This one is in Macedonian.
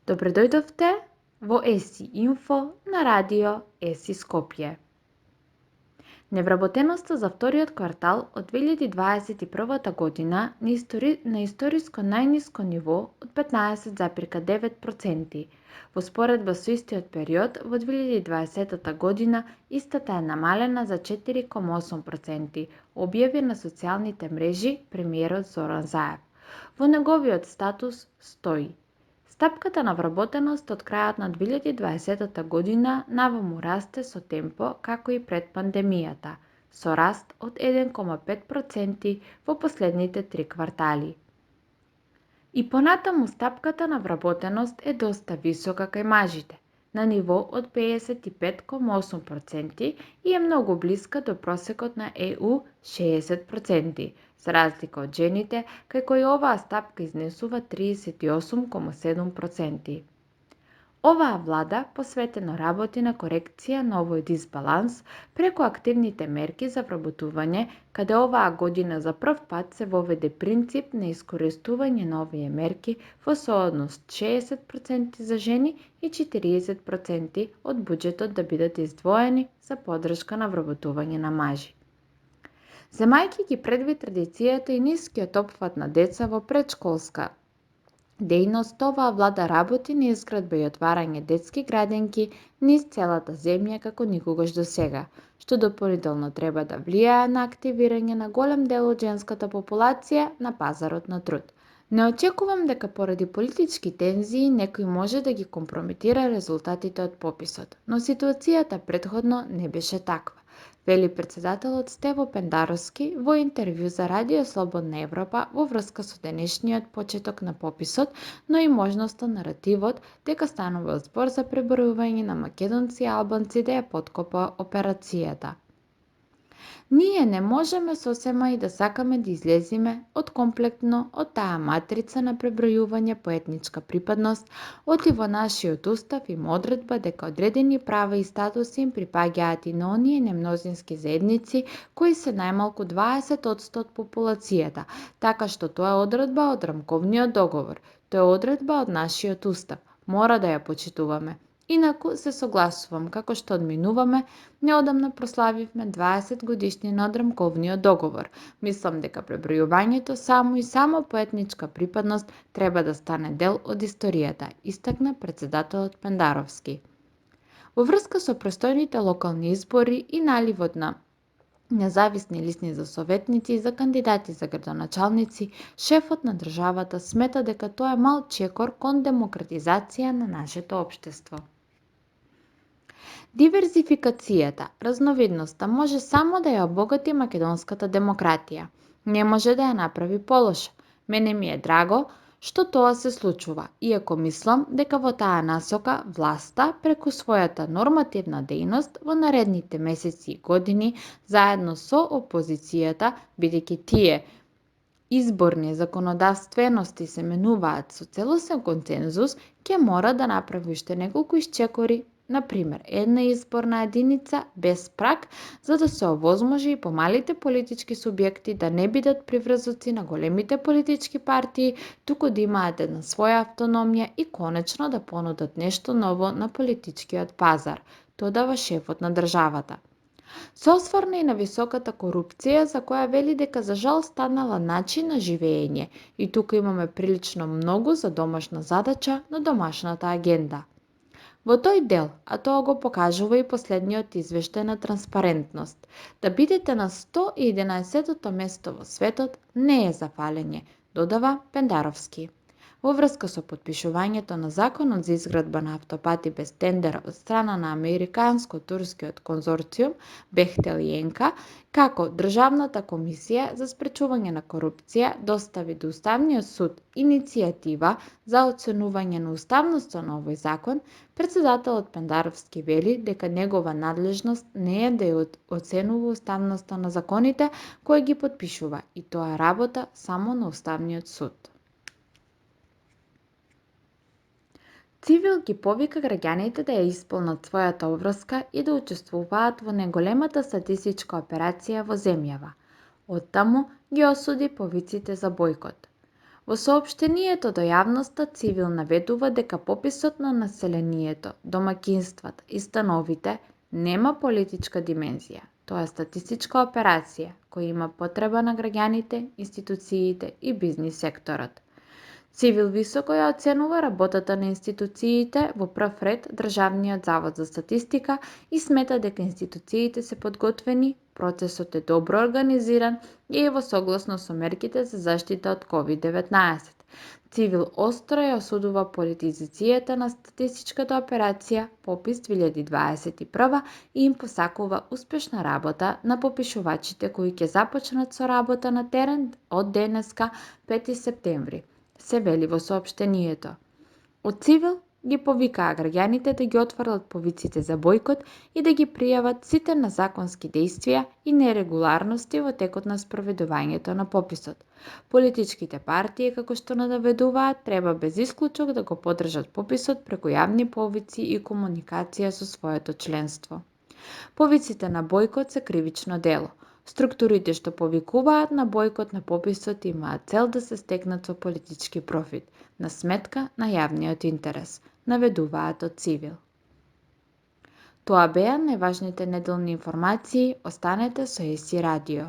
Добре дојдовте во ЕСИ Инфо на радио ЕСИ Скопје. Невработеноста за вториот квартал од 2021 година на историско најниско ниво од 15,9%. Во споредба со истиот период во 2020 година истата е намалена за 4,8%, објави на социјалните мрежи премиерот Зоран Заев. Во неговиот статус стои: стапката на вработеност од крајот на 2020 година наваму расте со темпо како и пред пандемијата, со раст од 1,5% во последните 3 квартали. И понатаму стапката на вработеност е доста висока кај мажите, на ниво од 55,8% и е многу блиска до просекот на ЕУ 60%, за разлика од жените, кај кои оваа стапка изнесува 38,7%. Оваа влада посветено работи на корекција на овој дисбаланс преку активните мерки за вработување, каде оваа година за прв пат се воведе принцип на искористување на овие мерки во сооднос 60% за жени и 40% од буџетот да бидат издвоени за поддршка на вработување на мажи. Земајќи ги предвид традицијата и нискиот опфат на деца во предшколска дејност, оваа влада работи на изградба и отварање детски градинки низ целата земја како никогаш досега, што дополнително треба да влијае на активирање на голем дел од женската популација на пазарот на труд. Не очекувам дека поради политички тензии некој може да ги компрометира резултатите од пописот, но ситуацијата претходно не беше таква, вели претседателот Стево Пендаровски во интервју за Радио Слободна Европа во врска со денешниот почеток на пописот, но и можноста наративот дека станува збор за пребројување на македонци и албанци да ја поткопа операцијата. Ние не можеме сосема и да сакаме да излеземе од комплектно од таа матрица на пребројување по етничка припадност, оти во нашиот устав има одредба дека одредени права и статуси им припаѓаат и на оние немнозински заедници кои се најмалку 20% од популацијата, така што тоа е одредба од рамковниот договор, тоа е одредба од нашиот устав, мора да ја почитуваме. Инаку се согласувам, како што одминуваме, неодамна прославивме 20 годишнина од рамковниот договор. Мислам дека пребројувањето само и само по етничка припадност треба да стане дел од историјата, истакна претседателот Пендаровски. Во врска со престојните локални избори и наливот на независни листи за советници и за кандидати за градоначалници, шефот на државата смета дека тоа е мал чекор кон демократизација на нашето општество. Диверзификацијата, разновидноста може само да ја обогати македонската демократија. Не може да ја направи полоша. Мене ми е драго што тоа се случува, иако мислам дека во таа насока власта преку својата нормативна дејност во наредните месеци и години, заедно со опозицијата, бидејќи тие изборни законодавствености се менуваат со целосен консензус, ќе мора да направи уште неколку исчекори, например, една изборна единица без праг, за да се овозможи и помалите политички субјекти да не бидат приврзоци на големите политички партии, туку да имаат една своја автономија и конечно да понудат нешто ново на политичкиот пазар, додава шефот на државата. Се осврна и на високата корупција, за која вели дека за жал станала начин на живење, и тука имаме прилично многу за домашна задача на домашната агенда. Во тој дел, а тоа го покажува и последниот извештај на транспарентност, да бидете на 111-тото место во светот не е за фалење, додава Пендаровски. Во врска со потпишувањето на законот за изградба на автопати без тендер од страна на американско-турскиот конзорциум Бехтел и Енка, како Државната комисија за спречување на корупција достави до Уставниот суд иницијатива за оценување на уставноста на овој закон, претседателот Пендаровски вели дека негова надлежност не е да ја оценува уставноста на законите кои ги потпишува, и тоа е работа само на Уставниот суд. Цивил ги повика граѓаните да ја исполнат својата обврска и да учествуваат во најголемата статистичка операција во земјава. Оттаму ги осуди повиците за бојкот. Во соопштението до јавноста Цивил наведува дека пописот на населението, домаќинствата и становите нема политичка димензија. Тоа е статистичка операција која има потреба на граѓаните, институциите и бизнис секторот. Цивил високо ја оценува работата на институциите, во прв ред Државниот завод за статистика, и смета дека институциите се подготвени, процесот е добро организиран и е во согласно со мерките за заштита од COVID-19. Цивил остро ја осудува политизацијата на статистичката операција Попис 2021 и им посакува успешна работа на попишувачите кои ќе започнат со работа на терен од денеска 5 септември, се вели во соопштението. Од Цивил ги повикаа граѓаните да ги отворат повиците за бојкот и да ги пријават сите незаконски дејствија и нерегуларности во текот на спроведувањето на пописот. Политичките партии, како што наведуваат, треба без исклучок да го поддржат пописот преку јавни повици и комуникација со своето членство. Повиците на бојкот се кривично дело. Структурите што повикуваат на бојкот на пописот имаат цел да се стекнат со политички профит, на сметка на јавниот интерес, наведуваат од Цивил. Тоа беа најважните неделни информации, останете со ЕС Радио.